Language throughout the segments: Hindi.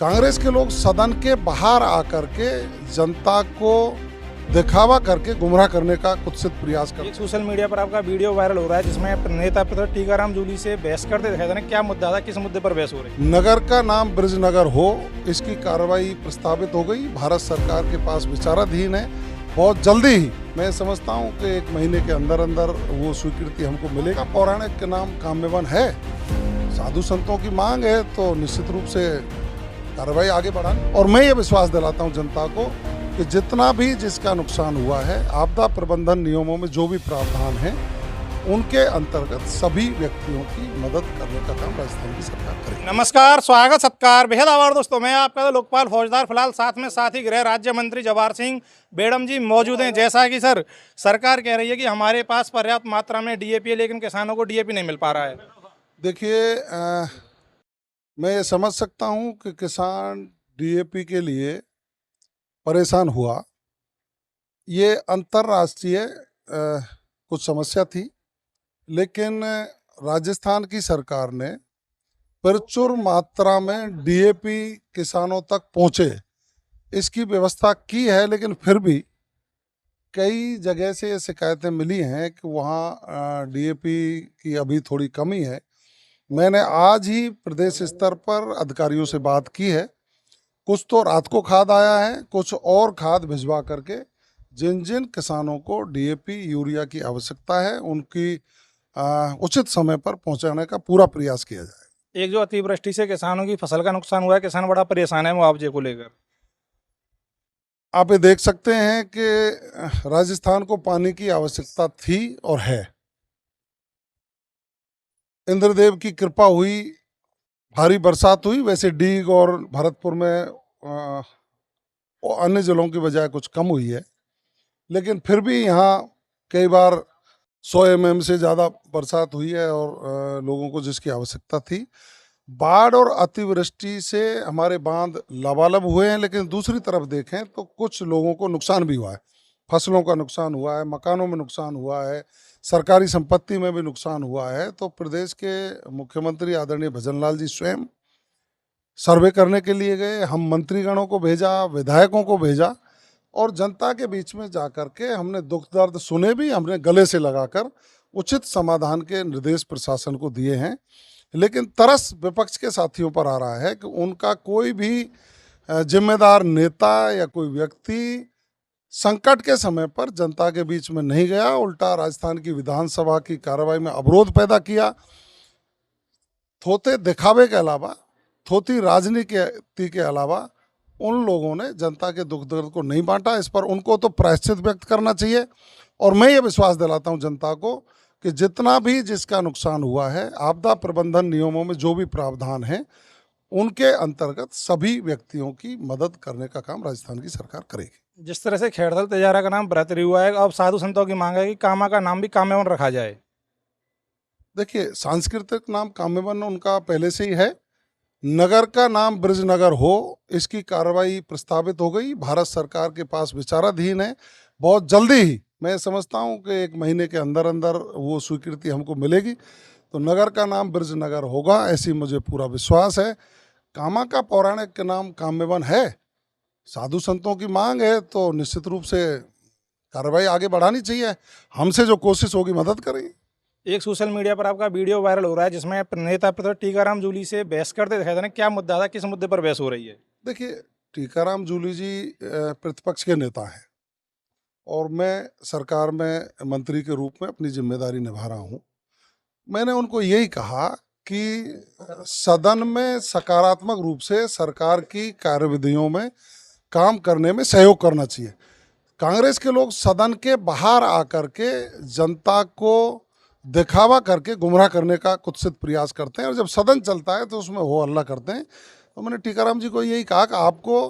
कांग्रेस के लोग सदन के बाहर आकर के जनता को दिखावा करके गुमराह करने का कुत्सित प्रयास कर। एक सोशल मीडिया पर आपका वीडियो वायरल हो रहा है जिसमें नेता प्रतिपक्ष टीकाराम जूली से बहस करते दिखाई दे रहे हैं। क्या मुद्दा था, किस मुद्दे पर बहस हो रही है? नगर का नाम ब्रिजनगर हो, इसकी कार्रवाई प्रस्तावित हो गई, भारत सरकार के पास विचाराधीन है। बहुत जल्दी ही मैं समझता हूं कि 1 महीने के अंदर अंदर वो स्वीकृति हमको मिलेगा। पौराणिक के नाम काम्यवन है, साधु संतों की मांग है, तो निश्चित रूप से कार्रवाई आगे बढ़ानी। और मैं ये विश्वास दिलाता हूं जनता को कि जितना भी जिसका नुकसान हुआ है, आपदा प्रबंधन नियमों में जो भी प्रावधान है उनके अंतर्गत सभी व्यक्तियों की मदद करने का काम राजस्थान की सरकार करेगी। नमस्कार, स्वागत सत्कार, बेहद आभार दोस्तों। मैं आपका लोकपाल फौजदार फिलहाल साथ ही गृह राज्य मंत्री जवाहर सिंह बेड़म जी मौजूद हैं। जैसा कि सर सरकार कह रही है कि हमारे पास पर्याप्त मात्रा में डीएपी है, लेकिन किसानों को डीएपी नहीं मिल पा रहा है। देखिए, मैं ये समझ सकता हूँ कि किसान डीएपी के लिए परेशान हुआ। ये अंतर्राष्ट्रीय कुछ समस्या थी, लेकिन राजस्थान की सरकार ने प्रचुर मात्रा में डीएपी किसानों तक पहुँचे इसकी व्यवस्था की है। लेकिन फिर भी कई जगह से ये शिकायतें मिली हैं कि वहाँ डीएपी की अभी थोड़ी कमी है। मैंने आज ही प्रदेश स्तर पर अधिकारियों से बात की है। कुछ तो रात को खाद आया है, कुछ और खाद भिजवा करके जिन जिन किसानों को डीएपी यूरिया की आवश्यकता है उनकी उचित समय पर पहुंचाने का पूरा प्रयास किया जाए। एक जो अतिवृष्टि से किसानों की फसल का नुकसान हुआ है, किसान बड़ा परेशान है मुआवजे को लेकर। आप ये देख सकते हैं कि राजस्थान को पानी की आवश्यकता थी और है। इंद्रदेव की कृपा हुई, भारी बरसात हुई। वैसे डीग और भरतपुर में अन्य जिलों की बजाय कुछ कम हुई है, लेकिन फिर भी यहाँ कई बार 100 mm से ज़्यादा बरसात हुई है और लोगों को जिसकी आवश्यकता थी। बाढ़ और अतिवृष्टि से हमारे बांध लबालब हुए हैं, लेकिन दूसरी तरफ देखें तो कुछ लोगों को नुकसान भी हुआ है। फसलों का नुकसान हुआ है, मकानों में नुकसान हुआ है, सरकारी संपत्ति में भी नुकसान हुआ है। तो प्रदेश के मुख्यमंत्री आदरणीय भजनलाल जी स्वयं सर्वे करने के लिए गए। हम मंत्रीगणों को भेजा, विधायकों को भेजा और जनता के बीच में जाकर के हमने दुख दर्द सुने भी, हमने गले से लगाकर उचित समाधान के निर्देश प्रशासन को दिए हैं। लेकिन तरस विपक्ष के साथियों पर आ रहा है कि उनका कोई भी जिम्मेदार नेता या कोई व्यक्ति संकट के समय पर जनता के बीच में नहीं गया, उल्टा राजस्थान की विधानसभा की कार्रवाई में अवरोध पैदा किया। थोथे दिखावे के अलावा, थोथी राजनीति के अलावा उन लोगों ने जनता के दुख दर्द को नहीं बांटा। इस पर उनको तो प्रायश्चित व्यक्त करना चाहिए। और मैं ये विश्वास दिलाता हूं जनता को कि जितना भी जिसका नुकसान हुआ है, आपदा प्रबंधन नियमों में जो भी प्रावधान है उनके अंतर्गत सभी व्यक्तियों की मदद करने का काम राजस्थान की सरकार करेगी। जिस तरह से खेड़थल तेजारा का नाम बरतरी हुआ है, अब साधु संतों की मांग है कि कामा का नाम भी काम्यवन रखा जाए। देखिए, सांस्कृतिक नाम काम्यवन उनका पहले से ही है। नगर का नाम ब्रिजनगर हो, इसकी कार्रवाई प्रस्तावित हो गई, भारत सरकार के पास विचाराधीन है। बहुत जल्दी ही मैं समझता हूं कि 1 महीने के अंदर अंदर वो स्वीकृति हमको मिलेगी, तो नगर का नाम ब्रिजनगर होगा, ऐसी मुझे पूरा विश्वास है। कामा का पौराणिक के नाम काम्यवन है, साधु संतों की मांग है, तो निश्चित रूप से कार्रवाई आगे बढ़ानी चाहिए। हमसे जो कोशिश होगी मदद करेंगे। एक सोशल मीडिया पर आपका वीडियो वायरल हो रहा है जिसमें नेता प्रतिपक्ष टीकाराम जूली से बहस करते दिखाई दे रहे हैं। क्या मुद्दा था, किस मुद्दे पर बहस हो रही है? देखिए, टीकाराम जूली जी प्रतिपक्ष के नेता हैं और मैं सरकार में मंत्री के रूप में अपनी जिम्मेदारी निभा रहा हूँ। मैंने उनको यही कहा कि सदन में सकारात्मक रूप से सरकार की कार्यविधियों में काम करने में सहयोग करना चाहिए। कांग्रेस के लोग सदन के बाहर आकर के जनता को दिखावा करके गुमराह करने का कुत्सित प्रयास करते हैं, और जब सदन चलता है तो उसमें हो हल्ला करते हैं। तो मैंने टीकाराम जी को यही कहा कि आपको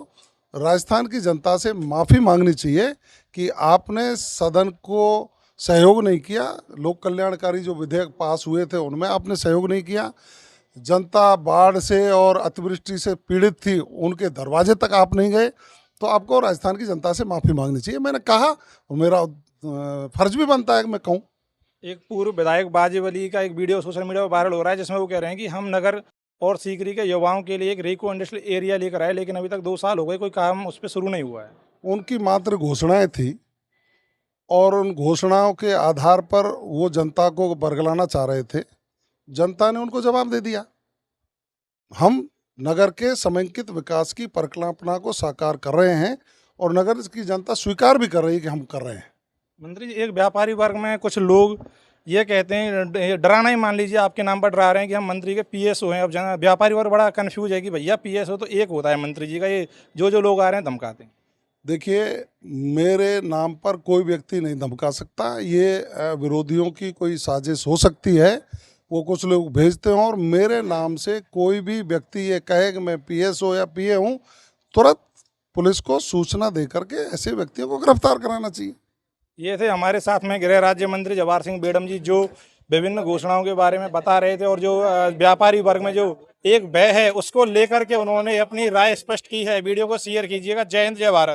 राजस्थान की जनता से माफ़ी मांगनी चाहिए कि आपने सदन को सहयोग नहीं किया। लोक कल्याणकारी जो विधेयक पास हुए थे उनमें आपने सहयोग नहीं किया। जनता बाढ़ से और अतिवृष्टि से पीड़ित थी, उनके दरवाजे तक आप नहीं गए, तो आपको राजस्थान की जनता से माफ़ी मांगनी चाहिए। मैंने कहा, और मेरा फर्ज भी बनता है कि मैं कहूँ। एक पूर्व विधायक बाजेवली का एक वीडियो सोशल मीडिया पर वायरल हो रहा है जिसमें वो कह रहे हैं कि हम नगर और सीकरी के युवाओं के लिए एक रिको इंडस्ट्रियल एरिया लेकर आए, लेकिन अभी तक 2 साल हो गए, कोई काम उस पर शुरू नहीं हुआ है। उनकी मात्र घोषणाएं थी और उन घोषणाओं के आधार पर वो जनता को बरगलाना चाह रहे थे। जनता ने उनको जवाब दे दिया। हम नगर के समेकित विकास की परिकल्पना को साकार कर रहे हैं और नगर की जनता स्वीकार भी कर रही है कि हम कर रहे हैं। मंत्री जी, एक व्यापारी वर्ग में कुछ लोग ये कहते हैं, ये डराना ही मान लीजिए, आपके नाम पर डरा रहे हैं कि हम मंत्री के पीएसओ हैं। अब व्यापारी वर्ग बड़ा कंफ्यूज है कि भैया पीएसओ तो एक होता है मंत्री जी का, ये जो लोग आ रहे हैं धमकाते हैं। देखिए, मेरे नाम पर कोई व्यक्ति नहीं धमका सकता। ये विरोधियों की कोई साजिश हो सकती है, वो कुछ लोग भेजते हों, और मेरे नाम से कोई भी व्यक्ति ये कहे कि मैं पीएसओ या पीए हूँ, तुरंत पुलिस को सूचना दे करके ऐसे व्यक्तियों को गिरफ्तार कराना चाहिए। ये थे हमारे साथ में गृह राज्य मंत्री जवाहर सिंह बेड़म जी, जो विभिन्न घोषणाओं के बारे में बता रहे थे और जो व्यापारी वर्ग में जो एक भय है उसको लेकर के उन्होंने अपनी राय स्पष्ट की है। वीडियो को शेयर कीजिएगा। जय हिंद, जय भारत।